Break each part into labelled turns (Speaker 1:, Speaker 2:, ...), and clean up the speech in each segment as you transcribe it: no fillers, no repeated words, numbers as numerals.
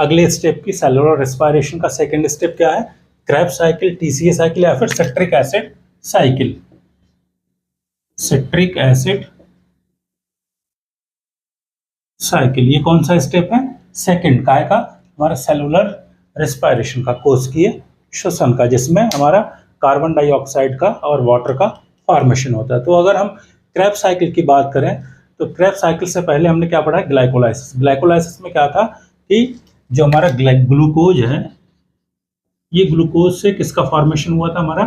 Speaker 1: अगले स्टेप की cellular respiration का सेकेंड स्टेप क्या है? क्रेब्स साइकिल, टीसीए साइकिल या फिर citric acid cycle. Citric acid cycle, ये कौन सा स्टेप है? सेकंड। काय का? हमारा सेलुलर रेस्पिरेशन का, कोशिकीय श्वसन का, जिसमें हमारा कार्बन डाइऑक्साइड का और वाटर का फॉर्मेशन होता है। तो अगर हम क्रेब्स साइकिल की बात करें तो क्रेब्स साइकिल से पहले हमने क्या पढ़ा है? ग्लाइकोलाइसिस। ग्लाइकोलाइसिस में क्या था कि जो हमारा ग्लूकोज है, ये ग्लूकोज से किसका फॉर्मेशन हुआ था? हमारा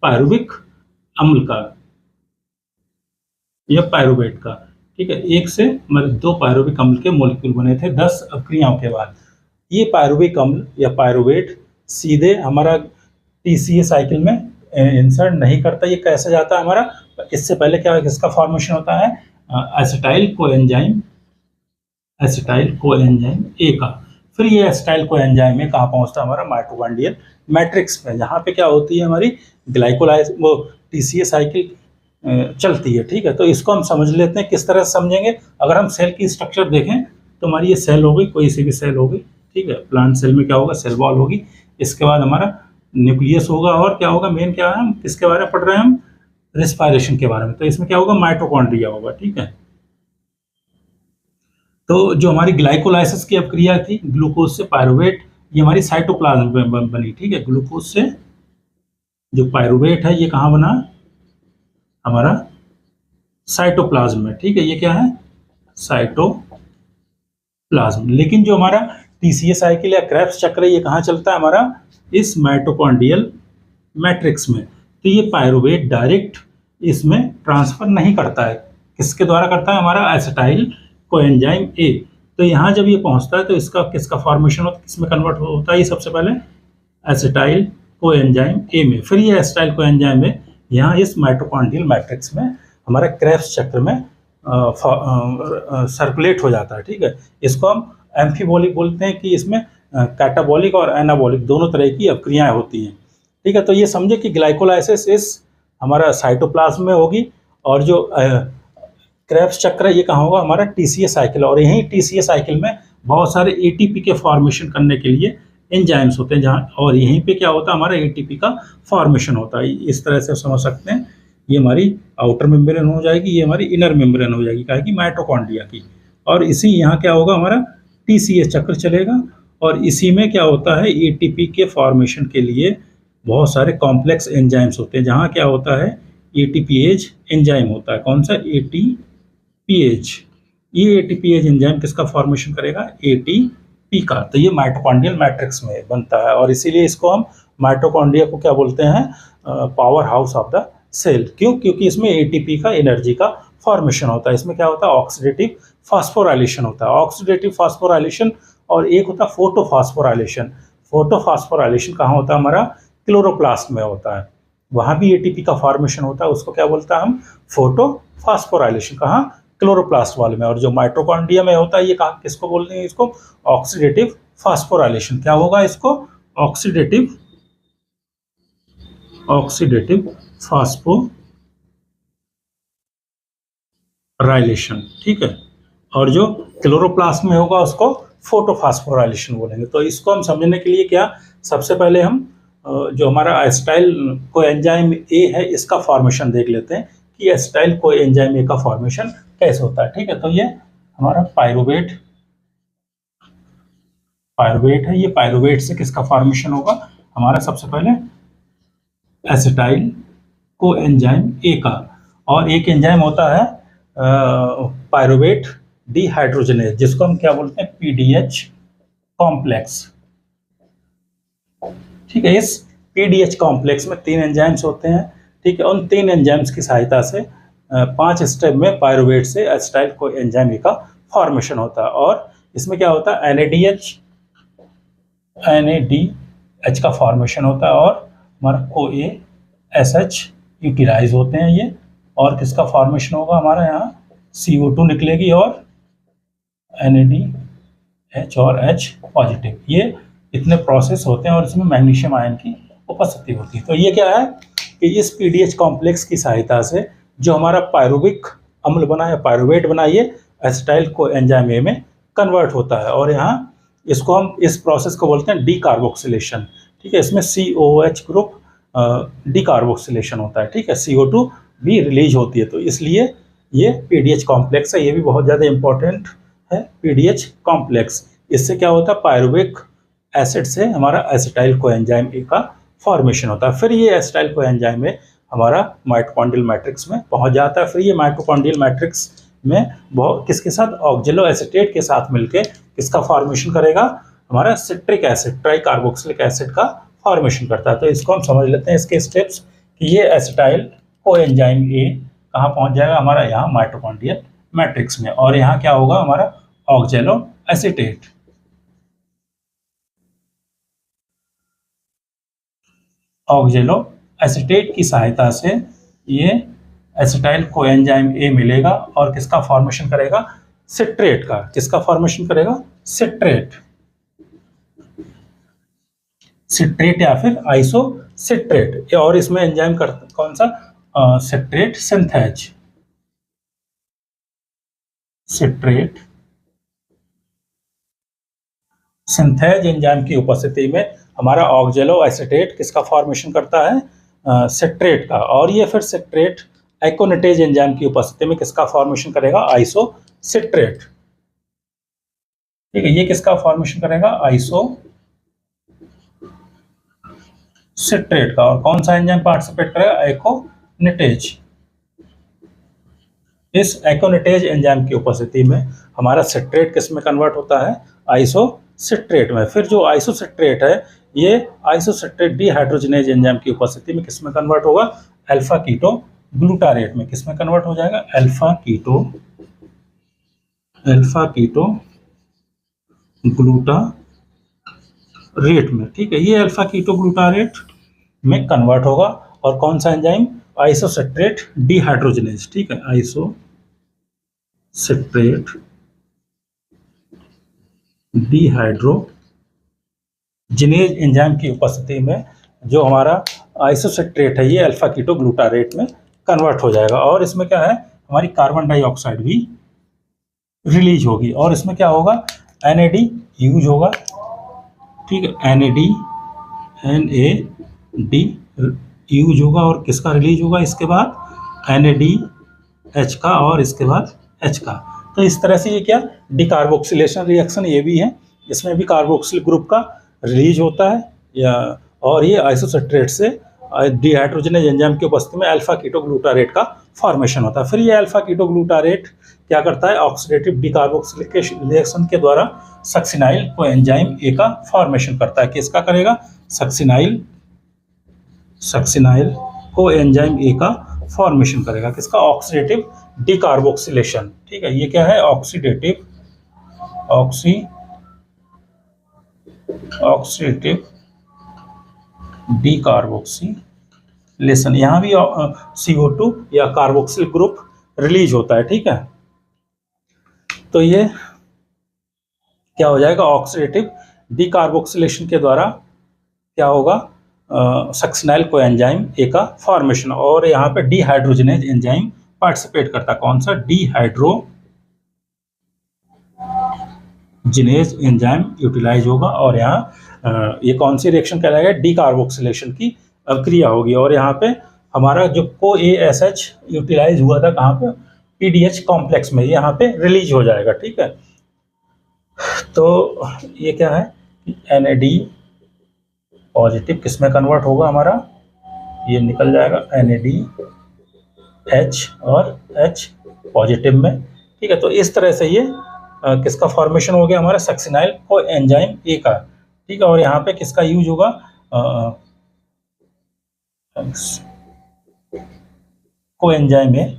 Speaker 1: पायरुविक अम्ल का या पायरुवेट का। ठीक है, एक से हमारे 2 पायरुविक अम्ल के मॉलिक्यूल बने थे 10 अभिक्रियाओं के बाद। ये पायरुविक अम्ल या पायरुवेट सीधे हमारा टीसीए साइकिल में इंसर्ट नहीं करता। ये कैसे जाता है हमारा? इससे पहले क्या है, किसका फॉर्मेशन होता है? Acetyl coenzyme, acetyl coenzyme A का। फिर ये एसिटाइल कोएंजाइम ए कहाँ पहुँचता है? हमारा माइटोकॉन्ड्रियल मैट्रिक्स में, जहाँ पे क्या होती है हमारी ग्लाइकोलाइज वो टीसीए साइकिल चलती है। ठीक है, तो इसको हम समझ लेते हैं। किस तरह से समझेंगे? अगर हम सेल की स्ट्रक्चर देखें तो हमारी ये सेल हो गई, कोई सी भी सेल हो गई। ठीक है, प्लांट सेल में क्या होगा? सेल वॉल होगी। इसके बाद हमारा न्यूक्लियस होगा और क्या होगा? मेन क्या है, हम किसके बारे में पढ़ रहे हैं? हम रेस्पिरेशन के बारे में। तो इसमें क्या होगा? माइटोकॉन्ड्रिया होगा। ठीक है, तो जो हमारी ग्लाइकोलाइसिस की अभिक्रिया थी ग्लूकोज से पायरुवेट, ये हमारी साइटोप्लाज्म में बनी। ठीक है, ग्लूकोज से जो पायरुवेट है ये कहाँ बना? हमारा साइटोप्लाज्म में। ठीक है, ये क्या है? साइटोप्लाज्म। लेकिन जो हमारा टीसीए साइकिल या क्रेब्स चक्र है ये कहाँ चलता है? हमारा इस माइटोकॉन्ड्रियल मैट्रिक्स में। तो ये पायरुवेट डायरेक्ट इसमें ट्रांसफर नहीं करता है। किसके द्वारा करता है? हमारा एसिटाइल कोएंजाइम ए। तो यहाँ जब ये पहुँचता है तो इसका किसका फॉर्मेशन होता है? किसमें कन्वर्ट होता है? ये सबसे पहले एसिटाइल कोएंजाइम ए में। फिर ये एसिटाइल कोएंजाइम ए यहाँ इस माइटोकॉन्ड्रियल मैट्रिक्स में हमारा क्रेब्स चक्र में सर्कुलेट हो जाता है। ठीक है, इसको हम एम्फीबॉलिक बोलते हैं कि इसमें कैटाबॉलिक और एनाबॉलिक दोनों तरह की अभिक्रियाएं होती हैं। ठीक है, तो ये समझे कि ग्लाइकोलाइसिस इस हमारा साइटोप्लाज्म में होगी और जो क्रेब्स चक्र है ये कहाँ होगा? हमारा टीसीए साइकिल। और यहीं टीसीए साइकिल में बहुत सारे एटीपी के फॉर्मेशन करने के लिए एंजाइम्स होते हैं, जहाँ और यहीं पे क्या होता है? हमारा एटीपी का फॉर्मेशन होता है। इस तरह से समझ सकते हैं। ये हमारी आउटर मेम्ब्रेन हो जाएगी, ये हमारी इनर मेम्ब्रेन हो जाएगी, कहेगी माइटोकॉन्ड्रिया की। और इसी यहाँ क्या होगा? हमारा टीसीए चक्र चलेगा और इसी में क्या होता है? एटीपी के फॉर्मेशन के लिए बहुत सारे कॉम्प्लेक्स एंजाइम्स होते हैं, जहाँ क्या होता है? एटीपीएज एंजाइम होता है। कौन सा? एटीपीएज। ये एटीपीएज एंजाइम किसका फॉर्मेशन करेगा? एटीपी का। तो ये माइटोकॉन्ड्रियल मैट्रिक्स में बनता है और इसीलिए इसको हम माइटोकॉन्ड्रिया को क्या बोलते हैं? Power house of the cell. क्यों? क्योंकि इसमें एटीपी का एनर्जी का फॉर्मेशन होता है। इसमें क्या होता है? ऑक्सीडेटिव फास्फोराइलेशन होता है। ऑक्सीडेटिव फास्फोराइलेशन और एक होता है फोटोफास्फोराइलेशन। फोटोफास्फोराइलेशन कहाँ होता है? हमारा क्लोरोप्लास्ट में होता है, वहाँ भी एटीपी का फॉर्मेशन होता है। उसको क्या बोलता है हम? फोटोफास्फोराइलेशन। कहाँ? क्लोरोप्लास्ट वाले में। और जो माइटोकॉन्ड्रिया में होता है ये कहाँ, किसको बोलते हैं? इसको ऑक्सीडेटिव फास्फोराइलेशन। क्या होगा इसको? Oxidative phosphorylation. ठीक है, और जो क्लोरोप्लास्ट में होगा उसको फोटोफास्फोराइलेशन बोलेंगे। तो इसको हम समझने के लिए क्या, सबसे पहले हम जो हमारा एसिटाइल कोएंजाइम ए है इसका फॉर्मेशन देख लेते हैं कि एसिटाइल कोएंजाइम ए का फॉर्मेशन कैसे होता है। ठीक है, तो ये हमारा पायरुवेट है। ये पायरुवेट से किसका फॉर्मेशन होगा? हमारा सबसे पहले एसिटाइल कोएंजाइम ए का। और एक एंजाइम होता है पायरुवेट डिहाइड्रोजनेज, जिसको हम क्या बोलते हैं? PDH complex. ठीक है, इस पीडीएच कॉम्प्लेक्स में 3 एंजाइम्स होते हैं। ठीक है, उन 3 एंजाइम्स की सहायता से 5 स्टेप में पायरुवेट से एसिटाइल कोएंजाइम ए का फॉर्मेशन होता है। और इसमें क्या होता है? NADH का फॉर्मेशन होता है और हमारा OASH यूटिलाइज होते हैं ये। और किसका फॉर्मेशन होगा? हमारा यहाँ CO2 निकलेगी और NADH और H पॉजिटिव। ये इतने प्रोसेस होते हैं और इसमें मैग्नीशियम आयन की उपस्थिति होती है। तो ये क्या है कि इस पीडीएच कॉम्प्लेक्स की सहायता से जो हमारा पायरुविक अम्ल बना है, पायरुवेट बना, ये एसिटाइल कोएंजाइम ए में कन्वर्ट होता है। और यहाँ इसको हम इस प्रोसेस को बोलते हैं डीकार्बोक्सिलेशन। ठीक है, इसमें COOH ग्रुप डीकार्बोक्सिलेशन होता है। ठीक है, CO2 भी रिलीज होती है, तो इसलिए ये PDH कॉम्प्लेक्स है, ये भी बहुत ज़्यादा इंपॉर्टेंट है PDH कॉम्प्लेक्स। इससे क्या होता है, पायरुविक एसिड से हमारा एसिटाइल कोएंजाइम ए का फॉर्मेशन होता है। फिर ये एसिटाइल कोएंजाइम ए हमारा माइटोकॉन्ड्रियल मैट्रिक्स में पहुंच जाता है। फिर ये माइटोकॉन्ड्रियल मैट्रिक्स में बहुत किसके साथ, ऑक्जेलो एसिटेट के साथ मिलके किसका फॉर्मेशन करेगा, हमारा citric acid, try carboxylic acid का फॉर्मेशन करता है। तो इसको हम समझ लेते हैं इसके स्टेप्स कि ये एसिटाइल कोएंजाइम ए कहाँ पहुंच जाएगा, हमारा यहाँ माइटोकॉन्ड्रियल मैट्रिक्स में, और यहाँ क्या होगा, हमारा ऑक्जेलो एसिटेट। ऑक्जेलो एसिटेट की सहायता से ये एसिटाइल कोएंजाइम ए मिलेगा और किसका फॉर्मेशन करेगा, सिट्रेट का। किसका फॉर्मेशन करेगा, सिट्रेट, सिट्रेट या फिर आइसोसिट्रेट। और इसमें एंजाइम कौन सा, citrate synthase, citrate synthase enzyme की उपस्थिति में हमारा ऑक्जेलो एसिटेट किसका फॉर्मेशन करता है, सिट्रेट का। और ये फिर सिट्रेट एकोनिटेज एंजाइम की उपस्थिति में किसका फॉर्मेशन करेगा, आइसोसिट्रेट। ठीक है, ये किसका फॉर्मेशन करेगा, आइसोसिट्रेट का। और कौन सा एंजाइम पार्टिसिपेट करेगा, एकोनिटेज। इस एकोनिटेज एंजाइम की उपस्थिति में हमारा सिट्रेट किस में कन्वर्ट होता है, आइसोसिट्रेट में। फिर जो आइसोसिट्रेट है, ये आइसोसिट्रेट डीहाइड्रोजनेज एंजाइम की उपस्थिति में किस में कन्वर्ट होगा, अल्फा कीटो ग्लूटारेट में। किस में कन्वर्ट हो जाएगा, अल्फा कीटो ग्लूटारेट में। ठीक है, ये अल्फा कीटो ग्लूटारेट में कन्वर्ट होगा। और कौन सा एंजाइम, आइसोसिट्रेट डीहाइड्रोजनेज। ठीक है, आइसोसिट्रेट डीहाइड्रोजनेज एंजाइम की उपस्थिति में जो हमारा आइसोसिट्रेट है, ये अल्फा कीटो ग्लूटारेट में कन्वर्ट हो जाएगा। और इसमें क्या है, हमारी कार्बन डाइऑक्साइड भी रिलीज होगी। और इसमें क्या होगा, NAD यूज होगा। ठीक है, NAD यूज होगा। और किसका रिलीज होगा इसके बाद, NADH का, और इसके बाद H का। तो इस तरह से ये क्या, डिकार्बोक्सिलेशन रिएक्शन ये भी है, इसमें भी कार्बोक्सिल ग्रुप का रिलीज होता है या, और ये आइसोसिट्रेट से डीहाइड्रोजनेज एंजाइम की उपस्थिति में अल्फा कीटो ग्लूटारेट का फॉर्मेशन होता है। फिर ये अल्फा कीटो ग्लूटारेट क्या करता है, ऑक्सीडेटिव डिकार्बोक्सिलेशन रिएक्शन के द्वारा सक्सिनाइल कोएंजाइम ए का फॉर्मेशन करता है। किसका करेगा, सक्सिनाइल कोएंजाइम ए का फॉर्मेशन करेगा। किसका, ऑक्सीडेटिव डिकार्बोक्सिलेशन। ठीक है, ये क्या है, ऑक्सीडेटिव डीकार्बोक्सिलेशन। यहाँ भी CO2 या कार्बोक्सिल ग्रुप रिलीज होता है। ठीक है, तो ये क्या हो जाएगा, ऑक्सीडेटिव डिकार्बोक्सिलेशन के द्वारा क्या होगा, सक्सिनाइल कोएंजाइम ए का फॉर्मेशन। और यहाँ पे डीहाइड्रोजनेज एंजाइम पार्टिसिपेट करता है। कौन सा, डीहाइड्रोजनेज एंजाइम यूटिलाइज होगा। और यहाँ ये कौन सी रिएक्शन कहलाएगा, डीकार्बोक्सिलेशन की क्रिया होगी। और यहाँ पे हमारा जो CoASH यूटिलाइज हुआ था कहाँ पे, PDH कॉम्प्लेक्स में, यहाँ पे रिलीज हो जाएगा। ठीक है, तो ये क्या है, NAD पॉजिटिव किस में कन्वर्ट होगा हमारा, ये निकल जाएगा NADH और H पॉजिटिव में। ठीक है, तो इस तरह से ये किसका फॉर्मेशन हो गया, हमारा सक्सिनाइल कोएंजाइम ए का। ठीक है, और यहाँ पे किसका यूज होगा, कोएंजाइम ए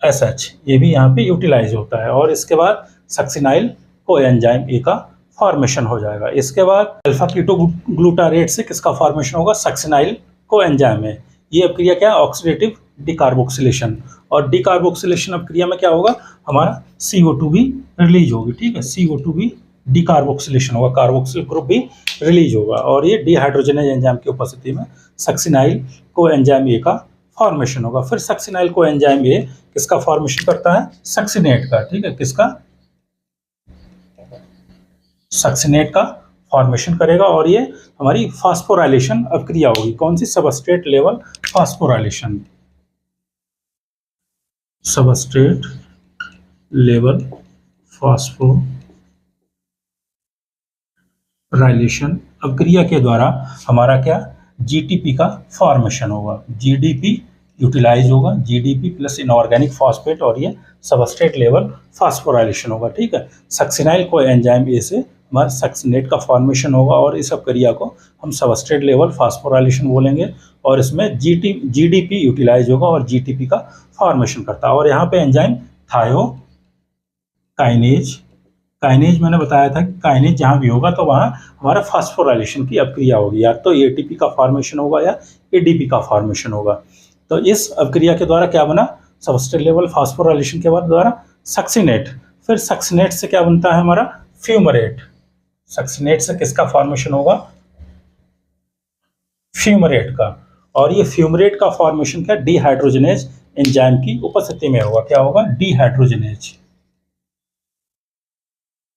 Speaker 1: SH, ये भी यहाँ पे यूटिलाइज होता है। और इसके बाद सक्सिनाइल कोएंजाइम ए का फॉर्मेशन हो जाएगा। इसके बाद अल्फा कीटो ग्लूटारेट से किसका फॉर्मेशन होगा, सक्सिनाइल कोएंजाइम ए। ये अपक्रिया क्या है, ऑक्सीडेटिव डिकार्बोक्सिलेशन। और डिकार्बोक्सिलेशन अपक्रिया में क्या होगा, हमारा CO2 भी रिलीज होगी। ठीक है, CO2 भी डिकार्बोक्सिलेशन होगा, कार्बोक्सिल ग्रुप भी रिलीज होगा। और ये डीहाइड्रोजनेज एंजाइम की उपस्थिति में सक्सिनाइल कोएंजाइम ए का फॉर्मेशन होगा। फिर सक्सिनाइल कोएंजाइम ए किसका फॉर्मेशन करता है, सक्सिनेट का। ठीक है, किसका, सक्सिनेट का फॉर्मेशन करेगा और ये हमारी फास्फोराइलेशन अभिक्रिया होगी। कौन सी? Substrate level phosphorylation, substrate level phosphorylation अभिक्रिया के द्वारा हमारा क्या? जीटीपी का फॉर्मेशन होगा, जीडीपी यूटिलाइज होगा, जीडीपी प्लस इनऑर्गेनिक फॉस्फेट और ये सबस्ट्रेट लेवल फास्फोराइलेशन होगा। ठीक है, सक्सिनाइल को एंजाइम ए से हमारा सक्सिनेट का फॉर्मेशन होगा और इस अभिक्रिया को हम सबस्ट्रेट लेवल फास्फोराइलेशन बोलेंगे और इसमें जीडीपी यूटिलाइज होगा और जीटीपी का फॉर्मेशन करता है। और यहाँ पे एंजाइम थायोकाइनेज, काइनेज मैंने बताया था कि काइनेज जहाँ भी होगा तो वहाँ हमारा फास्फोराइलेशन की अभिक्रिया होगी, या तो एटीपी का फॉर्मेशन होगा या एडीपी का फॉर्मेशन होगा। तो इस अभिक्रिया के द्वारा क्या बना? सबस्ट्रेट लेवल फास्फोराइलेशन के बाद द्वारा सक्सिनेट, फिर सक्सिनेट से क्या बनता है हमारा? फ्यूमरेट। सक्सिनेट से किसका फॉर्मेशन होगा? फ्यूमरेट का। और ये फ्यूमरेट का फॉर्मेशन क्या? डीहाइड्रोजनेज एंजाइम की उपस्थिति में होगा। क्या होगा? डीहाइड्रोजनेज,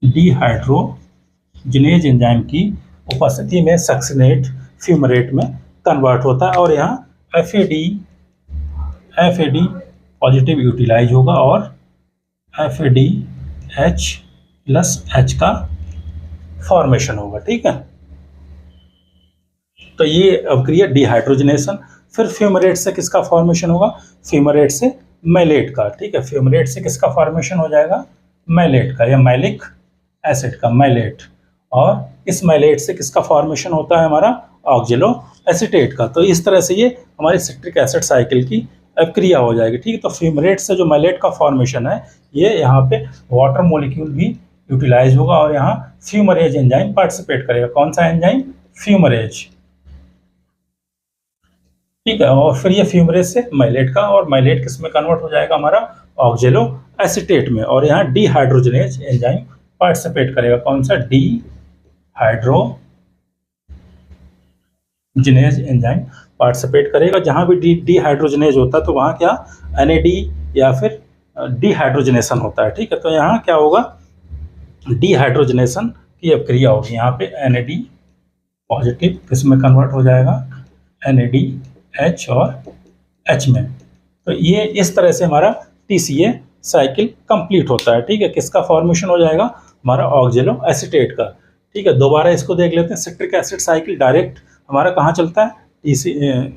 Speaker 1: डीहाइड्रोजनेज एंजाइम की उपस्थिति में सक्सिनेट फ्यूमरेट में कन्वर्ट होता है और यहाँ एफ पॉजिटिव यूटिलाइज होगा और FADH+H का फॉर्मेशन होगा। ठीक है, तो ये अभिक्रिया डिहाइड्रोजनेशन। फिर फ्यूमरेट से किसका फॉर्मेशन होगा? फ्यूमरेट से मैलेट का। ठीक है, फ्यूमरेट से किसका फॉर्मेशन हो जाएगा? मैलेट का या मैलिक एसिड का, मैलेट। और इस मैलेट से किसका फॉर्मेशन होता है? हमारा ऑक्जेलो एसीटेट का। तो इस तरह से ये हमारी सिट्रिक एसिड साइकिल की अभिक्रिया हो जाएगी। ठीक है, तो फ्यूमरेट से जो मैलेट का फॉर्मेशन है ये यहाँ पे वाटर मॉलिक्यूल भी यूटिलाइज होगा और यहाँ फ्यूमरेज एंजाइम पार्टिसिपेट करेगा। कौन सा एंजाइम? फ्यूमरेज। ठीक है, और फिर ये फ्यूमरेज से मैलेट का, और मैलेट किस में कन्वर्ट हो जाएगा? हमारा ऑक्जेलो एसीटेट में। और यहाँ डीहाइड्रोजनेज एंजाइम पार्टिसिपेट करेगा। कौन सा? डीहाइड्रोजनेज एंजाइम पार्टिसिपेट करेगा। जहाँ भी डीहाइड्रोजनेज होता है तो वहाँ क्या? NAD या फिर डीहाइड्रोजनेशन होता है। ठीक है, तो यहाँ क्या होगा? डीहाइड्रोजनेशन की अभिक्रिया होगी। यहाँ पे NAD पॉजिटिव किस में कन्वर्ट हो जाएगा? NADH और H में। तो ये इस तरह से हमारा TCA साइकिल कंप्लीट होता है। ठीक है, किसका फॉर्मेशन हो जाएगा? हमारा ऑक्जेलो एसीटेट का। ठीक है, दोबारा इसको देख लेते हैं। सिट्रिक एसिड साइकिल डायरेक्ट हमारा कहाँ चलता है?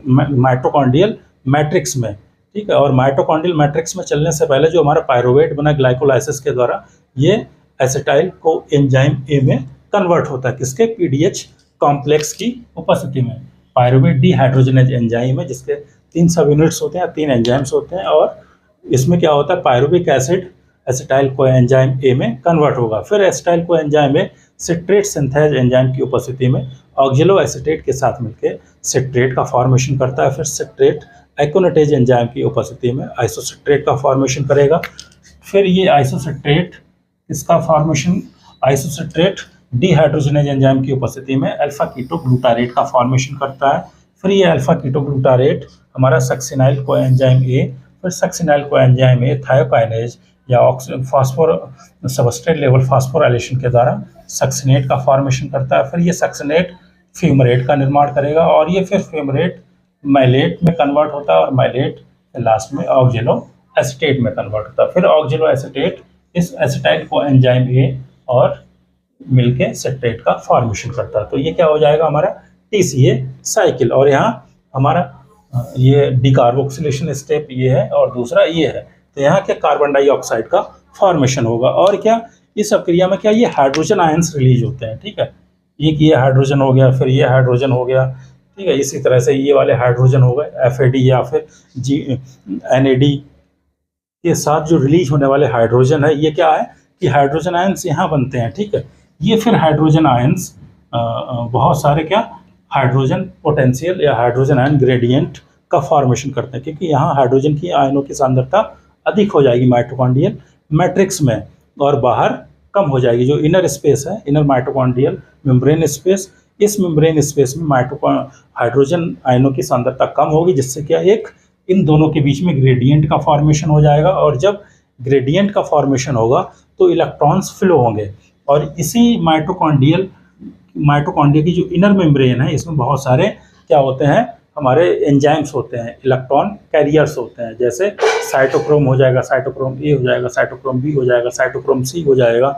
Speaker 1: माइटोकॉन्ड्रियल मैट्रिक्स में। ठीक है, और माइटोकॉन्ड्रियल मैट्रिक्स में चलने से पहले जो हमारा पायरुवेट बना ग्लाइकोलाइसिस के द्वारा, ये एसिटाइल को एंजाइम ए में कन्वर्ट होता है। किसके? PDH कॉम्प्लेक्स की उपस्थिति में। पायरुवेट डीहाइड्रोजनेज एंजाइम है जिसके 3 सब यूनिट्स होते हैं, 3 एंजाइम्स होते हैं, और इसमें क्या होता है? Pyruvic acid acetyl co enzyme A में कन्वर्ट होगा। फिर acetyl co enzyme A citrate synthase enzyme की उपस्थिति में ऑक्जेलो एसीटेट के साथ मिलकर सिट्रेट का फॉर्मेशन करता है। फिर सिट्रेट एक्योनेटेज एंजाइम की उपस्थिति में आइसोसिट्रेट का फॉर्मेशन करेगा। फिर ये आइसोसिट्रेट इसका फॉर्मेशन, आइसोसिट्रेट डीहाइड्रोजनेज एंजाइम की उपस्थिति में अल्फा कीटोग्लूटारेट का फॉर्मेशन करता है। फिर ये अल्फा कीटोग्लूटारेट हमारा सक्सिनाइल को एंजाइम ए, फिर सक्सिनाइल को एंजाइम ए थायोकाइनेज या सबस्ट्रेट लेवल फास्फोराइलेशन के द्वारा सक्सिनेट का फॉर्मेशन करता है। फिर ये सक्सिनेट फ्यूमरेट का निर्माण करेगा और ये फिर फ्यूमरेट मैलेट में कन्वर्ट होता है और मैलेट लास्ट में ऑक्जेलो एसीटेट में कन्वर्ट होता है। फिर ऑक्जेलो एसीटेट इस एसिटाइल को एंजाइम ए और मिलके सिट्रेट का फॉर्मेशन करता है। तो ये क्या हो जाएगा? हमारा TCA साइकिल। और यहाँ हमारा ये डिकार्बोक्सिलेशन स्टेप ये है और दूसरा ये है। तो यहाँ क्या? कार्बन डाइऑक्साइड का फॉर्मेशन होगा। और क्या? इस प्रक्रिया में क्या? ये हाइड्रोजन आयंस रिलीज होते हैं। ठीक है, ये हाइड्रोजन हो गया, फिर ये हाइड्रोजन हो गया। ठीक है, इसी तरह से ये वाले हाइड्रोजन हो गए FAD या फिर NAD के साथ जो रिलीज होने वाले हाइड्रोजन है, ये क्या है कि हाइड्रोजन आयंस यहाँ बनते हैं। ठीक है, ये फिर हाइड्रोजन आयंस बहुत सारे क्या? हाइड्रोजन पोटेंशियल या हाइड्रोजन आयन ग्रेडियंट का फॉर्मेशन करते हैं, क्योंकि यहाँ हाइड्रोजन की आयनों की सांद्रता अधिक हो जाएगी माइटोकॉन्ड्रियल मैट्रिक्स में और बाहर कम हो जाएगी। जो इनर स्पेस है, इनर माइटोकॉन्ड्रियल मेम्ब्रेन स्पेस, इस मेम्ब्रेन स्पेस में हाइड्रोजन आयनों की सांद्रता कम होगी, जिससे क्या? एक इन दोनों के बीच में ग्रेडियंट का फॉर्मेशन हो जाएगा। और जब ग्रेडियंट का फॉर्मेशन होगा तो इलेक्ट्रॉन्स फ्लो होंगे। और इसी माइटोकॉन्ड्रिया की जो इनर मेम्ब्रेन है, इसमें बहुत सारे क्या होते हैं, हमारे एंजाइम्स होते हैं, इलेक्ट्रॉन कैरियर्स होते हैं, जैसे साइटोक्रोम हो जाएगा, साइटोक्रोम ए हो जाएगा, साइटोक्रोम बी हो जाएगा, साइटोक्रोम सी हो जाएगा।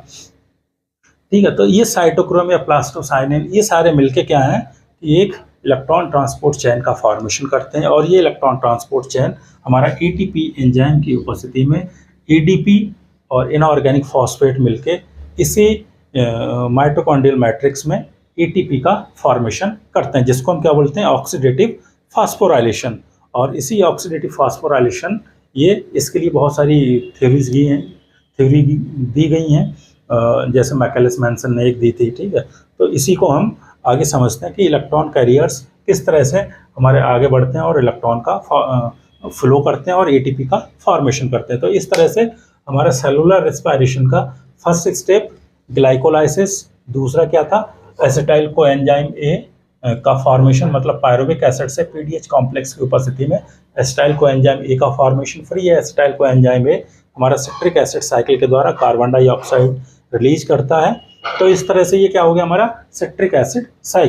Speaker 1: ठीक है, तो ये साइटोक्रोम या प्लास्टोसाइनिन ये सारे मिलके क्या है कि एक इलेक्ट्रॉन ट्रांसपोर्ट चेन का फॉर्मेशन करते हैं, और ये इलेक्ट्रॉन ट्रांसपोर्ट चेन हमारा एटीपी एंजाइम की उपस्थिति में एडीपी और इनऑर्गेनिक फॉस्फेट मिलके इसी माइटोकॉन्ड्रियल मैट्रिक्स में एटीपी का फॉर्मेशन करते हैं, जिसको हम क्या बोलते हैं, ऑक्सीडेटिव फास्फोराइलेशन। और इसी ऑक्सीडेटिव फास्फोराइलेशन, ये इसके लिए बहुत सारी थ्योरी दी गई हैं, जैसे मैकेलिस मेंसन ने एक दी थी। ठीक है, तो इसी को हम आगे समझते हैं कि इलेक्ट्रॉन कैरियर्स किस तरह से हमारे आगे बढ़ते हैं और इलेक्ट्रॉन का फ्लो करते हैं और एटीपी का फॉर्मेशन करते हैं। तो इस तरह से हमारा सेलुलर रेस्पिरेशन का फर्स्ट स्टेप ग्लाइकोलाइसिस, दूसरा क्या था, एसिटाइल कोएंजाइम ए का फॉर्मेशन, मतलब पायरुविक एसिड से पीडीएच कॉम्प्लेक्स की उपस्थिति में एसिटाइल कोएंजाइम ए का फॉर्मेशन। फिर ये एसिटाइल कोएंजाइम ए हमारा सिट्रिक एसिड साइकिल के द्वारा कार्बन डाइऑक्साइड रिलीज करता है। तो इस तरह से ये क्या हो गया, हमारा सिट्रिक एसिड साइकिल।